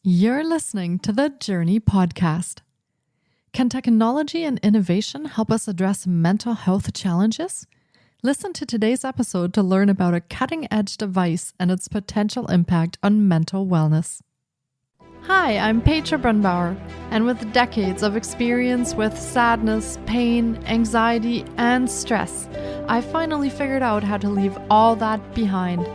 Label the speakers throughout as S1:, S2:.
S1: You're listening to the Journey Podcast. Can technology and innovation help us address mental health challenges? Listen to today's episode to learn about a cutting-edge device and its potential impact on mental wellness. Hi, I'm Petra Brunbauer, and with decades of experience with sadness, pain, anxiety, and stress, I finally figured out how to leave all that behind.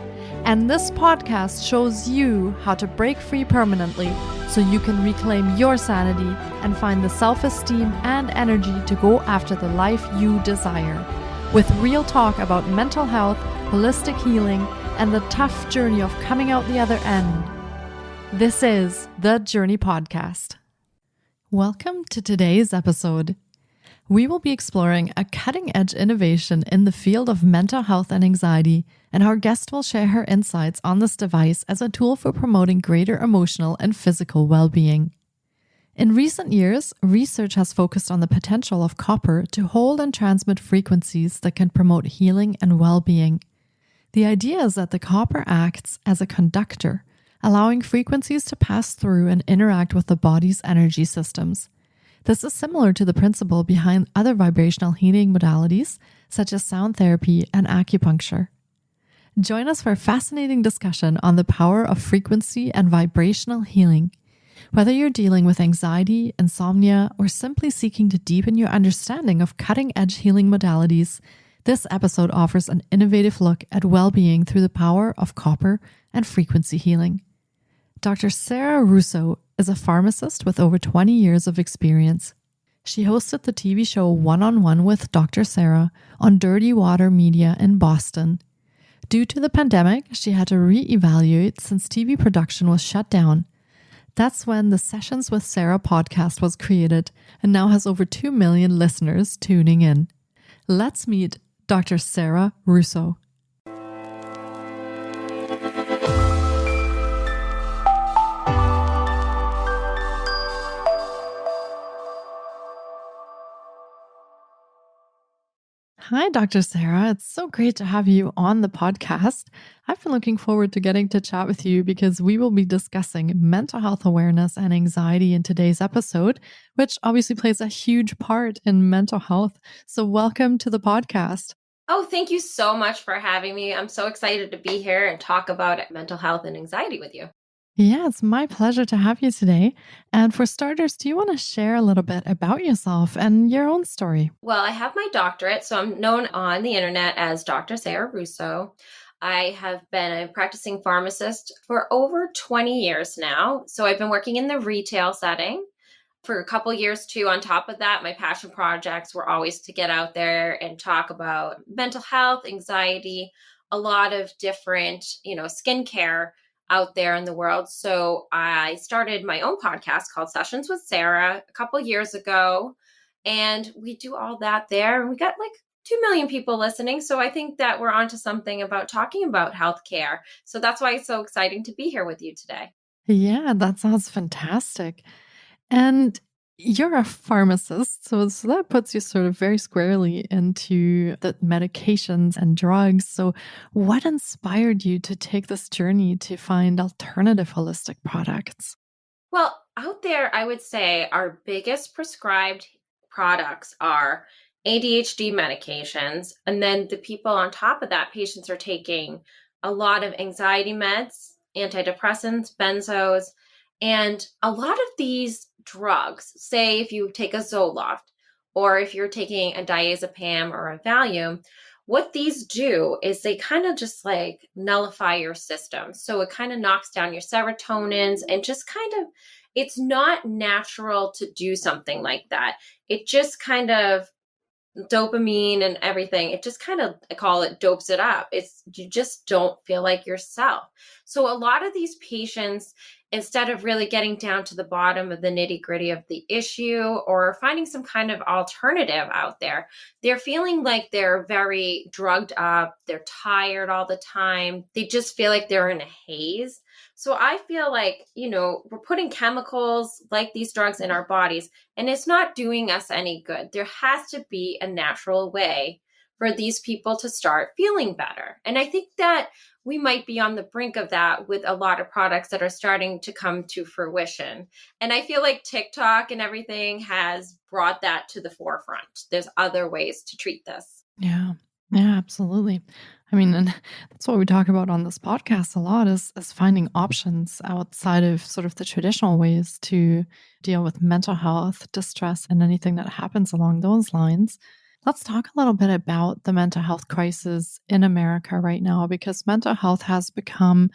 S1: And this podcast shows you how to break free permanently so you can reclaim your sanity and find the self-esteem and energy to go after the life you desire. With real talk about mental health, holistic healing, and the tough journey of coming out the other end. This is the Journey Podcast. Welcome to today's episode. We will be exploring a cutting-edge innovation in the field of mental health and anxiety, and our guest will share her insights on this device as a tool for promoting greater emotional and physical well-being. In recent years, research has focused on the potential of copper to hold and transmit frequencies that can promote healing and well-being. The idea is that the copper acts as a conductor, allowing frequencies to pass through and interact with the body's energy systems. This is similar to the principle behind other vibrational healing modalities, such as sound therapy and acupuncture. Join us for a fascinating discussion on the power of frequency and vibrational healing. Whether you're dealing with anxiety, insomnia, or simply seeking to deepen your understanding of cutting-edge healing modalities, this episode offers an innovative look at well-being through the power of copper and frequency healing. Dr. Sarah Russo is a pharmacist with over 20 years of experience. She hosted the TV show One-on-One with Dr. Sarah on Dirty Water Media in Boston. Due to the pandemic, she had to reevaluate since TV production was shut down. That's when the Sessions with Sarah podcast was created and now has over 2 million listeners tuning in. Let's meet Dr. Sarah Russo. Hi, Dr. Sarah. It's so great to have you on the podcast. I've been looking forward to getting to chat with you because we will be discussing mental health awareness and anxiety in today's episode, which obviously plays a huge part in mental health. So welcome to the podcast.
S2: Oh, thank you so much for having me. I'm so excited to be here and talk about mental health and anxiety with you.
S1: Yeah, it's my pleasure to have you today. And for starters, do you want to share a little bit about yourself and your own story?
S2: Well, I have my doctorate, so I'm known on the internet as Dr. Sarah Russo. I have been a practicing pharmacist for over 20 years now. So I've been working in the retail setting for a couple years too. On top of that, my passion projects were always to get out there and talk about mental health, anxiety, a lot of different, skincare out there in the world. So I started my own podcast called Sessions with Sarah a couple years ago, and we do all that there. And we got like 2 million people listening. So I think that we're onto something about talking about healthcare. So that's why it's so exciting to be here with you today.
S1: Yeah, that sounds fantastic. And you're a pharmacist, so that puts you sort of very squarely into the medications and drugs. So what inspired you to take this journey to find alternative holistic products?
S2: Well, out there, I would say our biggest prescribed products are ADHD medications. And then the people on top of that, patients are taking a lot of anxiety meds, antidepressants, benzos, and a lot of these drugs, say if you take a Zoloft or if you're taking a diazepam or a Valium, what these do is they kind of just like nullify your system. So it kind of knocks down your serotonins and just kind of, it's not natural to do something like that. It just kind of dopamine and everything, it just kind of, I call it dopes it up. It's, you just don't feel like yourself. So a lot of these patients, instead of really getting down to the bottom of the nitty gritty of the issue or finding some kind of alternative out there, they're feeling like they're very drugged up. They're tired all the time. They just feel like they're in a haze. So I feel like, we're putting chemicals like these drugs in our bodies, and it's not doing us any good. There has to be a natural way for these people to start feeling better. And I think that we might be on the brink of that with a lot of products that are starting to come to fruition. And I feel like TikTok and everything has brought that to the forefront. There's other ways to treat this.
S1: Yeah. Yeah, absolutely. I mean, and that's what we talk about on this podcast a lot is finding options outside of sort of the traditional ways to deal with mental health, distress, and anything that happens along those lines. Let's talk a little bit about the mental health crisis in America right now, because mental health has become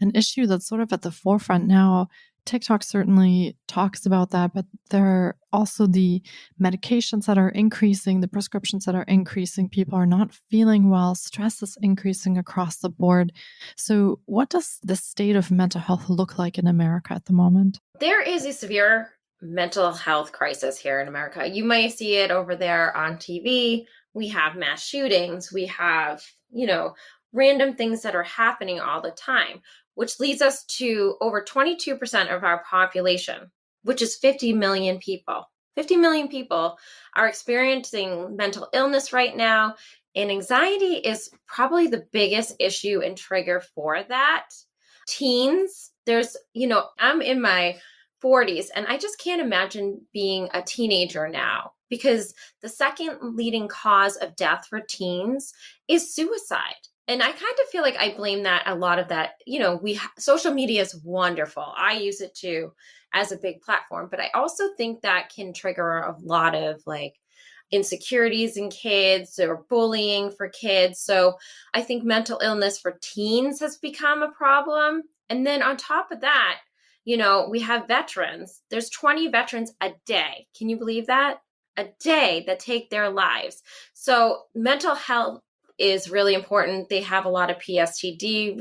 S1: an issue that's sort of at the forefront now. TikTok certainly talks about that, but there are also the medications that are increasing, the prescriptions that are increasing. People are not feeling well. Stress is increasing across the board. So, what does the state of mental health look like in America at the moment?
S2: There is a severe mental health crisis here in America. You may see it over there on TV. We have mass shootings. We have, random things that are happening all the time, which leads us to over 22% of our population, which is 50 million people. 50 million people are experiencing mental illness right now. And anxiety is probably the biggest issue and trigger for that. Teens, I'm in my 40s and I just can't imagine being a teenager now, because the second leading cause of death for teens is suicide. And I kind of feel like I blame that, a lot of that, social media is wonderful. I use it too as a big platform, but I also think that can trigger a lot of insecurities in kids or bullying for kids. So I think mental illness for teens has become a problem. And then on top of that, we have veterans. There's 20 veterans a day. Can you believe that? A day that take their lives. So mental health is really important. They have a lot of PSTD.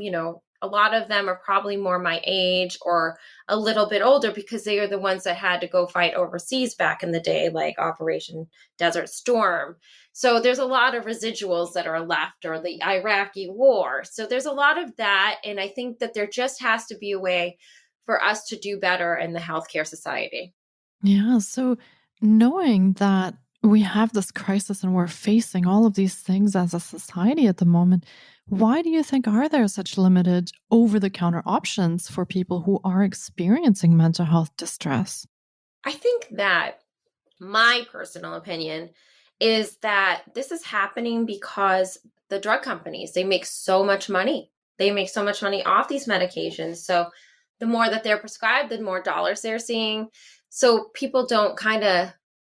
S2: A lot of them are probably more my age or a little bit older, because they are the ones that had to go fight overseas back in the day, like Operation Desert Storm. So there's a lot of residuals that are left, or the Iraqi war. So there's a lot of that. And I think that there just has to be a way for us to do better in the healthcare society.
S1: Yeah. So, knowing that we have this crisis and we're facing all of these things as a society at the moment, why do you think are there such limited over the counter options for people who are experiencing mental health distress?
S2: I think that my personal opinion is that this is happening because the drug companies, they make so much money. They make so much money off these medications. So the more that they're prescribed, the more dollars they're seeing. So people don't kind of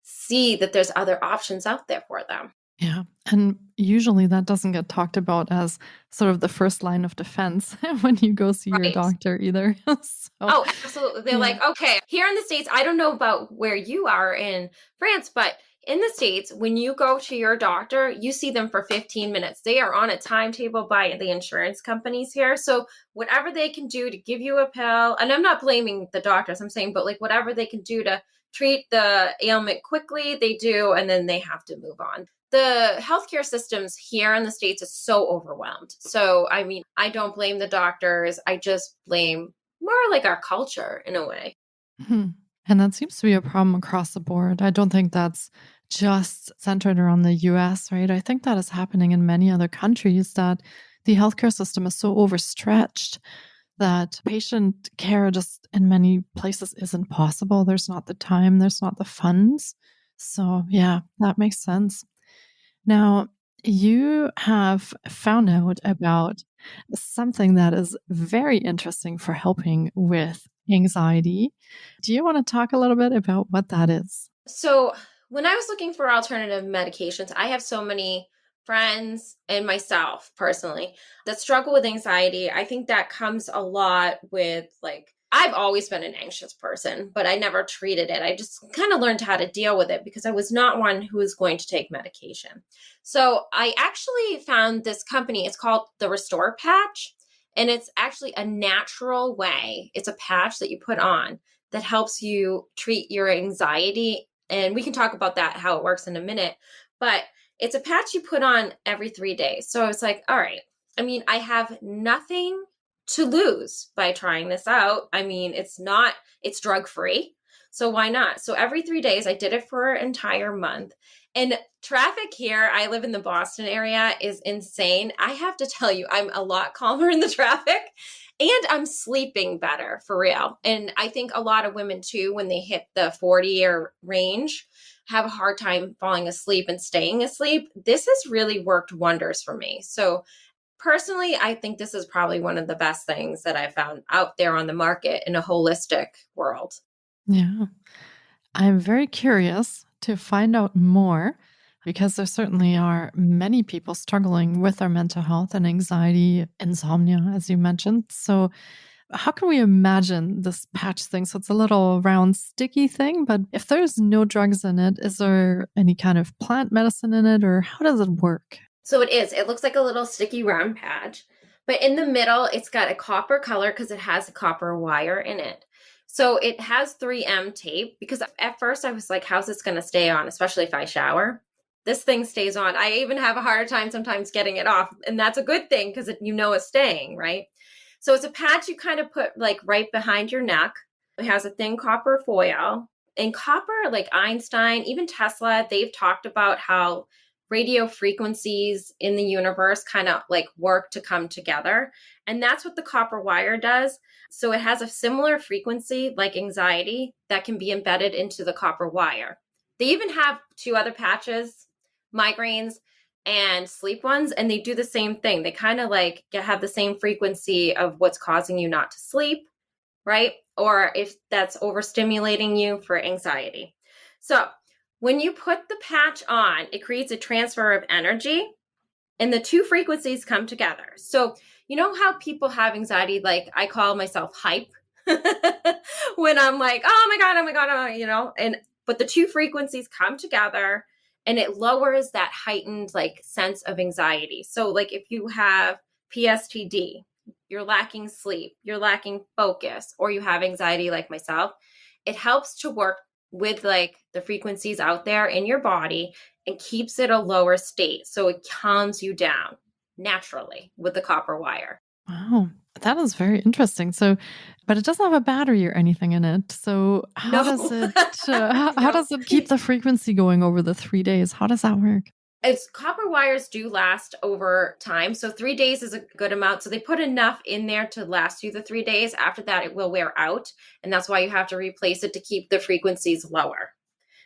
S2: see that there's other options out there for them.
S1: Yeah. And usually that doesn't get talked about as sort of the first line of defense when you go see your
S2: Right.
S1: doctor either. So,
S2: Oh, absolutely. They're
S1: yeah.
S2: like, okay, here in the States, I don't know about where you are in France, but in the States, when you go to your doctor, you see them for 15 minutes. They are on a timetable by the insurance companies here. So whatever they can do to give you a pill, and I'm not blaming the doctors, I'm saying, but whatever they can do to treat the ailment quickly, they do, and then they have to move on. The healthcare systems here in the States is so overwhelmed. So, I mean, I don't blame the doctors. I just blame more like our culture in a way.
S1: Mhm. And that seems to be a problem across the board. I don't think that's just centered around the US, right? I think that is happening in many other countries, that the healthcare system is so overstretched that patient care just in many places isn't possible. There's not the time, there's not the funds. So, yeah, that makes sense. Now, you have found out about something that is very interesting for helping with anxiety. Do you want to talk a little bit about what that is?
S2: So, when I was looking for alternative medications, I have so many friends and myself personally that struggle with anxiety. I think that comes a lot with I've always been an anxious person, but I never treated it. I just kind of learned how to deal with it because I was not one who was going to take medication. So I actually found this company. It's called the Restore Patch, and it's actually a natural way. It's a patch that you put on that helps you treat your anxiety. And we can talk about that, how it works in a minute. But it's a patch you put on every 3 days. So I was like, all right. I mean, I have nothing to lose by trying this out. I mean, it's drug free. So why not? So every 3 days, I did it for an entire month. And traffic here, I live in the Boston area, is insane. I have to tell you, I'm a lot calmer in the traffic and I'm sleeping better for real. And I think a lot of women too, when they hit the 40-year range, have a hard time falling asleep and staying asleep. This has really worked wonders for me. So personally, I think this is probably one of the best things that I found out there on the market in a holistic world.
S1: Yeah. I'm very curious to find out more because there certainly are many people struggling with their mental health and anxiety, insomnia, as you mentioned. So, how can we imagine this patch thing? So, it's a little round, sticky thing, but if there's no drugs in it, is there any kind of plant medicine in it, or how does it work?
S2: So it is. It looks like a little sticky round patch, but in the middle, it's got a copper color because it has a copper wire in it. So it has 3M tape because at first I was like, how's this going to stay on, especially if I shower? This thing stays on. I even have a harder time sometimes getting it off. And that's a good thing because it's staying, right? So it's a patch you kind of put like right behind your neck. It has a thin copper foil. And copper, like Einstein, even Tesla, they've talked about how radio frequencies in the universe kind of like work to come together. And that's what the copper wire does. So it has a similar frequency like anxiety that can be embedded into the copper wire. They even have two other patches, migraines and sleep ones, and they do the same thing. They kind of like have the same frequency of what's causing you not to sleep, right? Or if that's overstimulating you for anxiety. So when you put the patch on, it creates a transfer of energy and the two frequencies come together. So, you know how people have anxiety? Like I call myself hype when I'm like, oh my God, but the two frequencies come together and it lowers that heightened like sense of anxiety. So, like if you have PSTD, you're lacking sleep, you're lacking focus, or you have anxiety like myself, it helps to work with like the frequencies out there in your body and keeps it a lower state. So it calms you down naturally with the copper wire.
S1: Wow, that is very interesting. So, but it doesn't have a battery or anything in it. So, how does
S2: No,
S1: it how
S2: no.
S1: does it keep the frequency going over the 3 days? How does that work?
S2: It's copper wires do last over time. So 3 days is a good amount. So they put enough in there to last you the 3 days. After that, it will wear out. And that's why you have to replace it to keep the frequencies lower.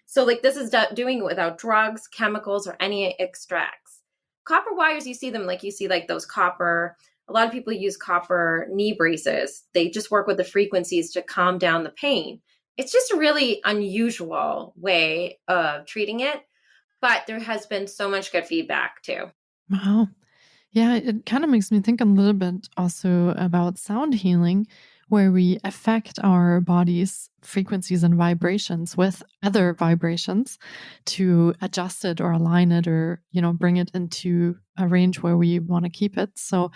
S2: So like this is doing it without drugs, chemicals, or any extracts. Copper wires, you see them like you see like those copper. A lot of people use copper knee braces. They just work with the frequencies to calm down the pain. It's just a really unusual way of treating it, but there has been so much good feedback too.
S1: Wow. Yeah, it kind of makes me think a little bit also about sound healing, where we affect our body's frequencies and vibrations with other vibrations to adjust it or align it or, bring it into a range where we want to keep it. So,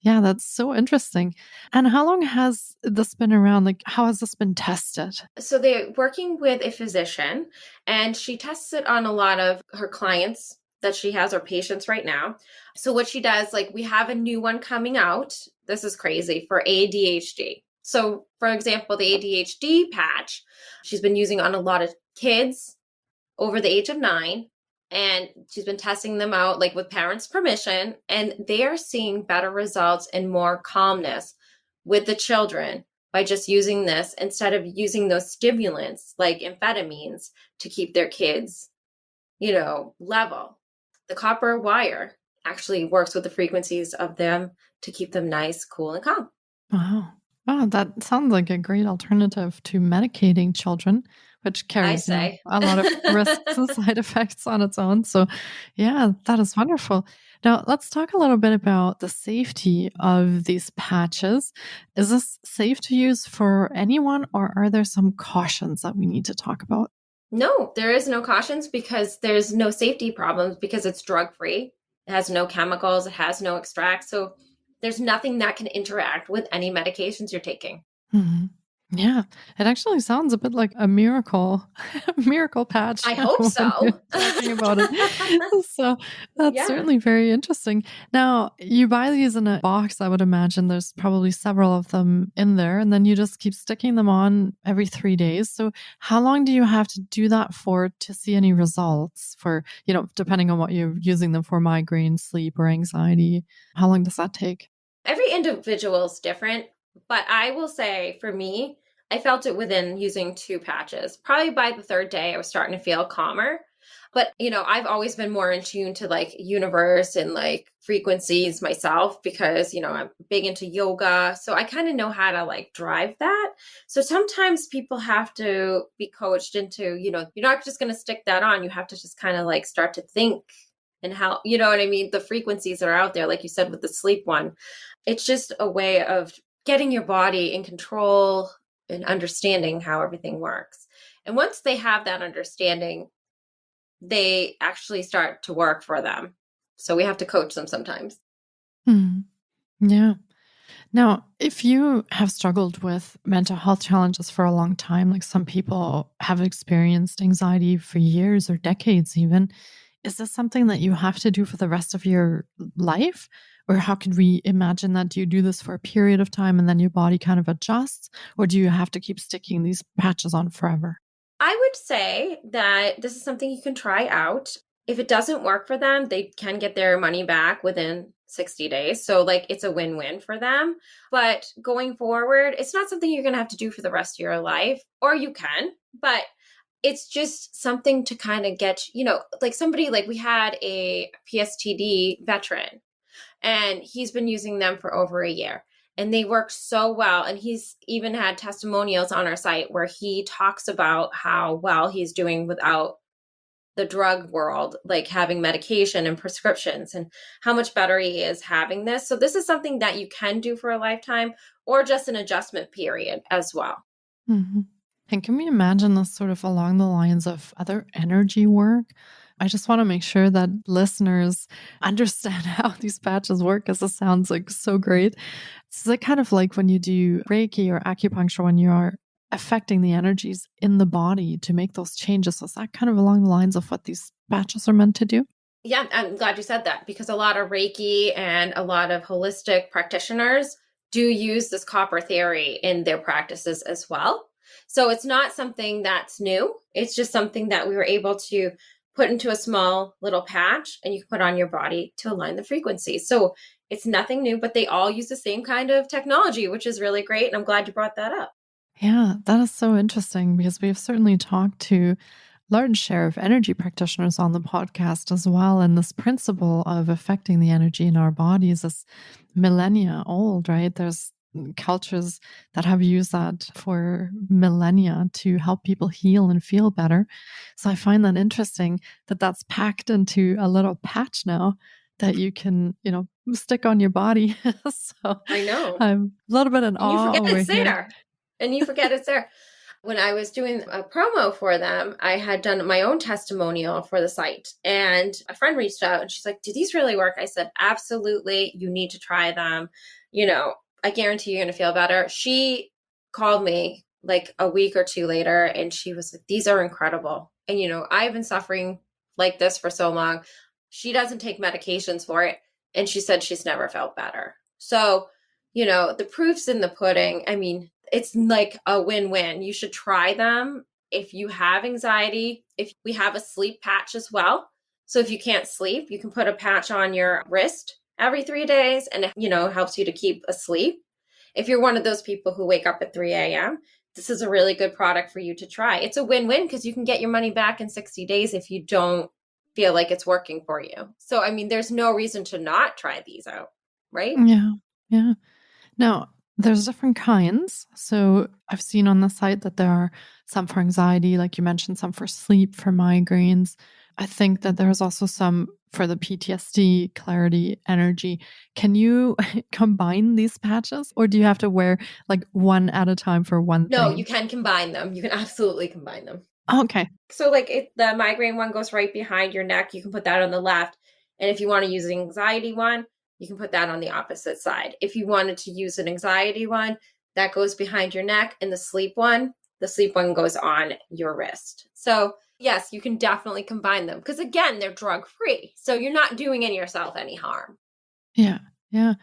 S1: yeah, that's so interesting. And how long has this been around? Like, how has this been tested?
S2: So they're working with a physician and she tests it on a lot of her clients that she has or patients right now. So what she does, like we have a new one coming out. This is crazy for ADHD. So for example, the ADHD patch, she's been using on a lot of kids over the age of 9. And she's been testing them out like with parents' permission. And they are seeing better results and more calmness with the children by just using this instead of using those stimulants like amphetamines to keep their kids, level. The copper wire actually works with the frequencies of them to keep them nice, cool, and calm.
S1: Wow. Wow, that sounds like a great alternative to medicating children, which
S2: I
S1: carries,
S2: say.
S1: a lot of risks and side effects on its own. So, yeah, that is wonderful. Now, let's talk a little bit about the safety of these patches. Is this safe to use for anyone, or are there some cautions that we need to talk about?
S2: No, there is no cautions because there's no safety problems because it's drug free. It has no chemicals, it has no extracts. So there's nothing that can interact with any medications you're taking.
S1: Mhm. Yeah, it actually sounds a bit like a miracle, miracle patch
S2: I hope
S1: when you're
S2: so.
S1: talking about it. So that's
S2: Yeah.
S1: certainly very interesting. Now, you buy these in a box, I would imagine there's probably several of them in there, and then you just keep sticking them on every 3 days. So how long do you have to do that for to see any results for, depending on what you're using them for, migraine, sleep, or anxiety? How long does that take?
S2: Every individual is different, but I will say for me, I felt it within using 2 patches. Probably by the 3rd day, I was starting to feel calmer. But, I've always been more in tune to like universe and like frequencies myself because, I'm big into yoga. So I kind of know how to like drive that. So sometimes people have to be coached into, you're not just going to stick that on. You have to just kind of like start to think and how, you know what I mean? The frequencies that are out there, like you said with the sleep one, it's just a way of getting your body in control and understanding how everything works. And once they have that understanding, they actually start to work for them. So we have to coach them sometimes.
S1: Hmm. Yeah. Now, if you have struggled with mental health challenges for a long time, like some people have experienced anxiety for years or decades, even, is this something that you have to do for the rest of your life? Or how could we imagine that? Do you do this for a period of time and then your body kind of adjusts? Or do you have to keep sticking these patches on forever?
S2: I would say that this is something you can try out. If it doesn't work for them, they can get their money back within 60 days. So, like, it's a win win for them. But going forward, it's not something you're going to have to do for the rest of your life, or you can, but it's just something to kind of get, like somebody, like we had a PSTD veteran and he's been using them for over a year and they work so well, and he's even had testimonials on our site where he talks about how well he's doing without the drug world, like having medication and prescriptions, and how much better he is having this. So this is something that you can do for a lifetime or just an adjustment period as well.
S1: Mhm. And can we imagine this sort of along the lines of other energy work? I just want to make sure that listeners understand how these patches work because it sounds like so great. It's like kind of like when you do Reiki or acupuncture when you are affecting the energies in the body to make those changes. So is that kind of along the lines of what these patches are meant to do?
S2: Yeah, I'm glad you said that because a lot of Reiki and a lot of holistic practitioners do use this copper theory in their practices as well. So it's not something that's new. It's just something that we were able to put into a small little patch and you can put on your body to align the frequency. So it's nothing new, but they all use the same kind of technology, which is really great. And I'm glad you brought that up.
S1: Yeah, that is so interesting because we've certainly talked to large share of energy practitioners on the podcast as well. And this principle of affecting the energy in our bodies is millennia old, right? There's cultures that have used that for millennia to help people heal and feel better. So I find that interesting that that's packed into a little patch now that you can, stick on your body. So
S2: I know.
S1: I'm a little bit in
S2: And you
S1: awe
S2: forget
S1: over
S2: it's
S1: here.
S2: there. And you forget it's there. When I was doing a promo for them, I had done my own testimonial for the site. And a friend reached out and she's like, "Do these really work?" I said, "Absolutely. You need to try them. You know, I guarantee you're going to feel better." She called me like a week or two later and she was like, "These are incredible." And, I've been suffering like this for so long. She doesn't take medications for it. And she said she's never felt better. So, the proof's in the pudding. I mean, it's like a win-win. You should try them if you have anxiety. If we have a sleep patch as well. So if you can't sleep, you can put a patch on your wrist every 3 days and helps you to keep asleep. If you're one of those people who wake up at 3 a.m., this is a really good product for you to try. It's a win-win because you can get your money back in 60 days if you don't feel like it's working for you. So I mean, there's no reason to not try these out, right?
S1: Yeah. Yeah. Now, there's different kinds. So I've seen on the site that there are some for anxiety, like you mentioned, some for sleep, for migraines. I think that there's also some for the PTSD, clarity, energy. Can you combine these patches or do you have to wear like one at a time for one
S2: No, you
S1: thing?
S2: can combine them. You can absolutely combine them.
S1: Okay.
S2: So like the migraine one goes right behind your neck. You can put that on the left. And if you want to use an anxiety one, you can put that on the opposite side. If you wanted to use an anxiety one, that goes behind your neck, and the sleep one goes on your wrist. So yes, you can definitely combine them because again, they're drug free. So you're not doing yourself any harm.
S1: Yeah. Yeah.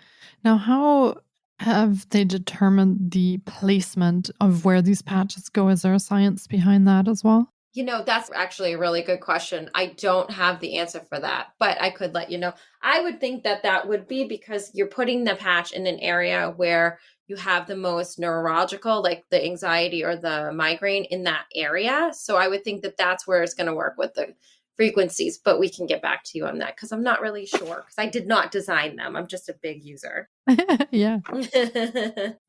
S1: Now, how have they determined the placement of where these patches go? Is there a science behind that as well?
S2: That's actually a really good question. I don't have the answer for that, but I could let you know. I would think that that would be because you're putting the patch in an area where you have the most neurological, like the anxiety or the migraine in that area. So I would think that that's where it's going to work with the frequencies, but we can get back to you on that because I'm not really sure because I did not design them. I'm just a big user.
S1: Yeah.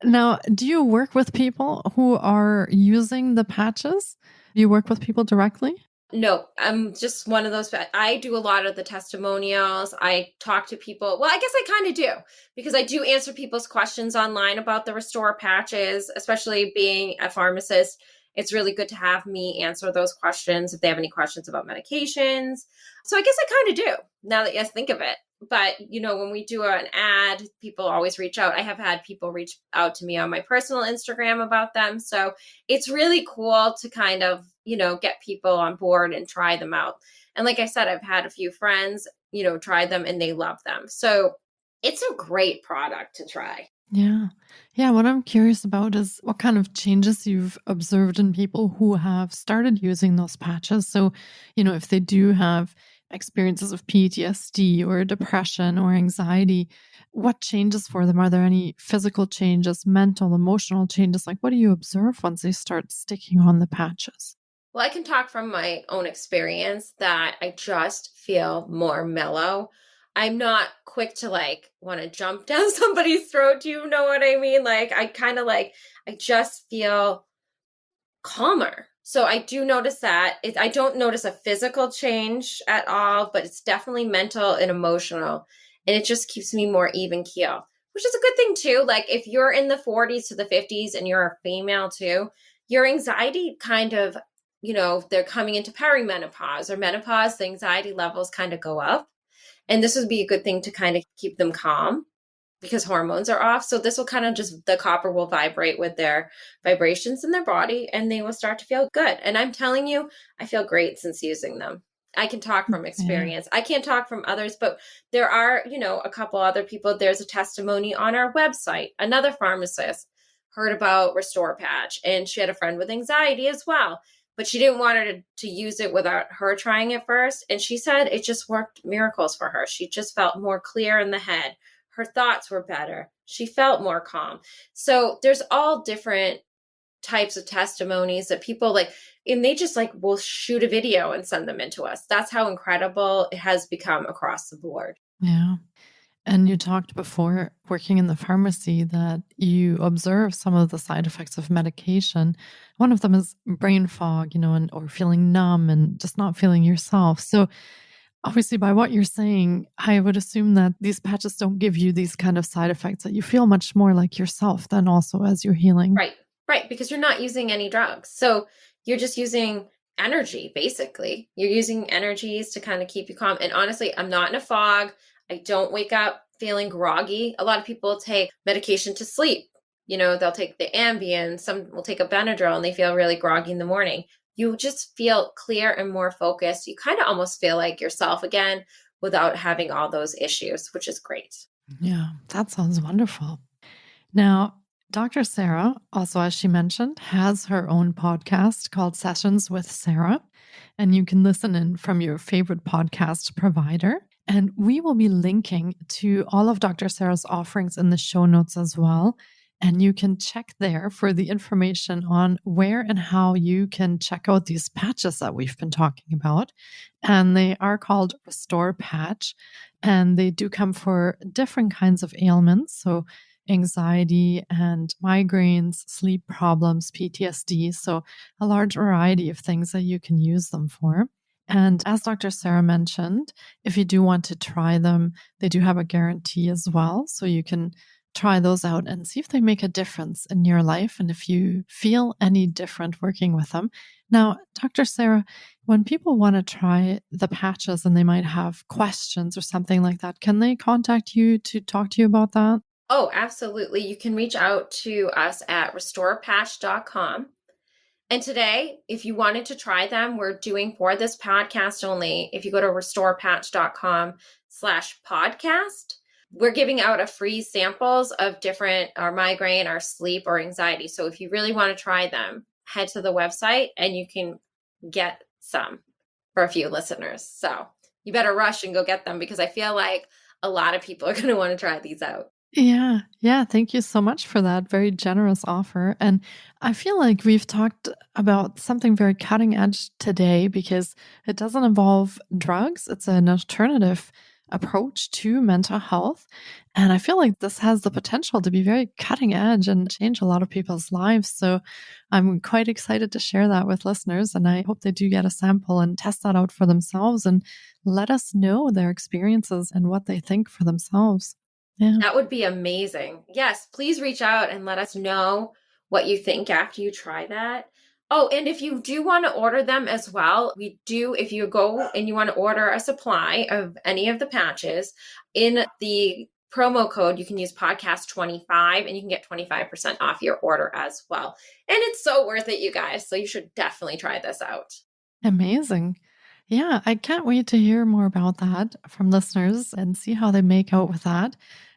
S1: Now, do you work with people who are using the patches? Do you work with people directly?
S2: No, I'm just one of those. I do a lot of the testimonials. I talk to people. Well, I guess I kind of do because I do answer people's questions online about the Restore patches, especially being a pharmacist. It's really good to have me answer those questions if they have any questions about medications. So I guess I kind of do now that you think of it. But, when we do an ad, people always reach out. I have had people reach out to me on my personal Instagram about them. So it's really cool to kind of, get people on board and try them out. And like I said, I've had a few friends, try them and they love them. So it's a great product to try.
S1: Yeah. Yeah. What I'm curious about is what kind of changes you've observed in people who have started using those patches. So, if they do have experiences of PTSD or depression or anxiety, what changes for them? Are there any physical changes, mental, emotional changes? Like, what do you observe once they start sticking on the patches?
S2: Well, I can talk from my own experience that I just feel more mellow. I'm not quick to want to jump down somebody's throat. Do you know what I mean? I just feel calmer. So I do notice that. I don't notice a physical change at all, but it's definitely mental and emotional. And it just keeps me more even keel, which is a good thing too. Like if you're in the 40s to the 50s and you're a female too, your anxiety kind of, they're coming into perimenopause or menopause, the anxiety levels kind of go up. And this would be a good thing to kind of keep them calm because hormones are off. So this will kind of the copper will vibrate with their vibrations in their body and they will start to feel good. And I'm telling you, I feel great since using them. I can talk from
S1: Yeah.
S2: experience. I can't talk from others, but there are, a couple other people. There's a testimony on our website. Another pharmacist heard about Restore Patch and she had a friend with anxiety as well. But she didn't want her to use it without her trying it first. And she said it just worked miracles for her. She just felt more clear in the head. Her thoughts were better. She felt more calm. So there's all different types of testimonies that people and they just will shoot a video and send them into us. That's how incredible it has become across the board.
S1: Yeah. And you talked before working in the pharmacy that you observe some of the side effects of medication. One of them is brain fog, or feeling numb and just not feeling yourself. So obviously, by what you're saying, I would assume that these patches don't give you these kind of side effects, that you feel much more like yourself then also as you're healing.
S2: Right. Right. Because you're not using any drugs. So you're just using energy, basically. You're using energies to kind of keep you calm. And honestly, I'm not in a fog. I don't wake up feeling groggy. A lot of people take medication to sleep. They'll take the Ambien, some will take a Benadryl and they feel really groggy in the morning. You just feel clear and more focused. You kind of almost feel like yourself again without having all those issues, which is great.
S1: Yeah, that sounds wonderful. Now, Dr. Sarah, also as she mentioned, has her own podcast called Sessions with Sarah, and you can listen in from your favorite podcast provider. And we will be linking to all of Dr. Sarah's offerings in the show notes as well. And you can check there for the information on where and how you can check out these patches that we've been talking about. And they are called Restore Patch, and they do come for different kinds of ailments. So anxiety and migraines, sleep problems, PTSD. So a large variety of things that you can use them for. And as Dr. Sarah mentioned, if you do want to try them, they do have a guarantee as well. So you can try those out and see if they make a difference in your life and if you feel any different working with them. Now, Dr. Sarah, when people want to try the patches and they might have questions or something like that, can they contact you to talk to you about that?
S2: Oh, absolutely. You can reach out to us at restorepatch.com. And today, if you wanted to try them, we're doing for this podcast only. If you go to restorepatch.com/podcast, we're giving out a free samples of different our migraine, our sleep, or anxiety. So if you really want to try them, head to the website and you can get some for a few listeners. So you better rush and go get them because I feel like a lot of people are going to want to try these out.
S1: Yeah. Yeah. Thank you so much for that very generous offer. And I feel like we've talked about something very cutting edge today because it doesn't involve drugs. It's an alternative approach to mental health. And I feel like this has the potential to be very cutting edge and change a lot of people's lives. So I'm quite excited to share that with listeners. And I hope they do get a sample and test that out for themselves and let us know their experiences and what they think for themselves. Yeah.
S2: That would be amazing. Yes, please reach out and let us know what you think after you try that. Oh, and if you do want to order them as well, we do, if you go and you want to order a supply of any of the patches, in the promo code, you can use podcast 25 and you can get 25% off your order as well. And it's so worth it, you guys. So you should definitely try this out.
S1: Amazing. Yeah, I can't wait to hear more about that from listeners and see how they make out with that.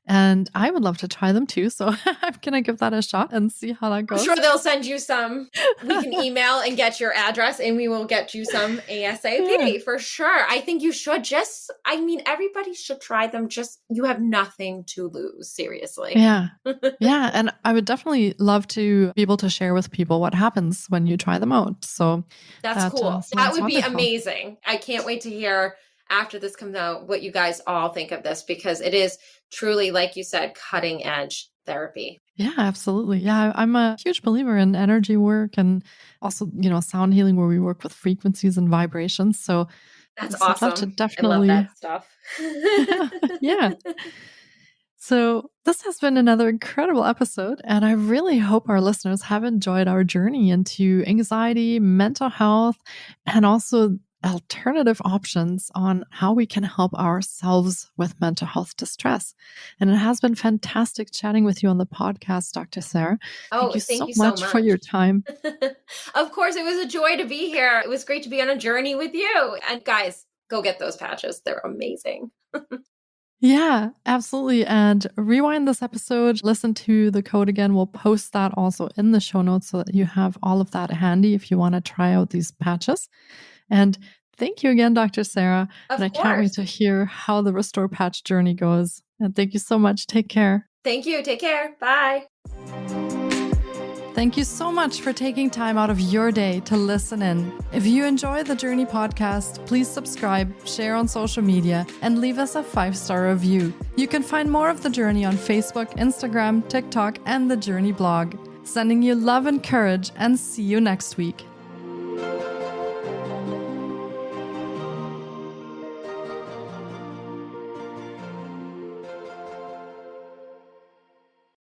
S1: And I would love to try them too. So I'm going to give that a shot and see how that
S2: I'm
S1: goes.
S2: sure they'll send you some. We can email and get your address and we will get you some ASAP for sure. I think you should everybody should try them. Just, you have nothing to lose, seriously.
S1: Yeah. Yeah. And I would definitely love to be able to share with people what happens when you try them out. So
S2: that's cool. That
S1: sounds
S2: would be
S1: wonderful.
S2: amazing. I can't wait to hear after this comes out what you guys all think of this because it is truly, like you said, cutting edge therapy.
S1: Yeah, absolutely. Yeah, I'm a huge believer in energy work and also, sound healing where we work with frequencies and vibrations. So
S2: That's
S1: I'd love to
S2: awesome. I love
S1: definitely.
S2: that stuff.
S1: Yeah. So this has been another incredible episode, and I really hope our listeners have enjoyed our journey into anxiety, mental health, and also alternative options on how we can help ourselves with mental health distress. And it has been fantastic chatting with you on the podcast, Dr. Sarah. Thank you
S2: Thank
S1: so
S2: you so
S1: much for your time.
S2: Of course, it was a joy to be here. It was great to be on a journey with you. And guys, go get those patches. They're amazing.
S1: Yeah, absolutely. And rewind this episode, listen to the code again. We'll post that also in the show notes so that you have all of that handy if you want to try out these patches. And thank you again, Dr. Sarah.
S2: Of
S1: and I can't wait to hear how the Restore Patch journey goes. And thank you so much. Take care.
S2: Thank you. Take care. Bye.
S1: Thank you so much for taking time out of your day to listen in. If you enjoy the Journey podcast, please subscribe, share on social media, and leave us a 5-star review. You can find more of The Journey on Facebook, Instagram, TikTok, and the Journey blog. Sending you love and courage, and see you next week.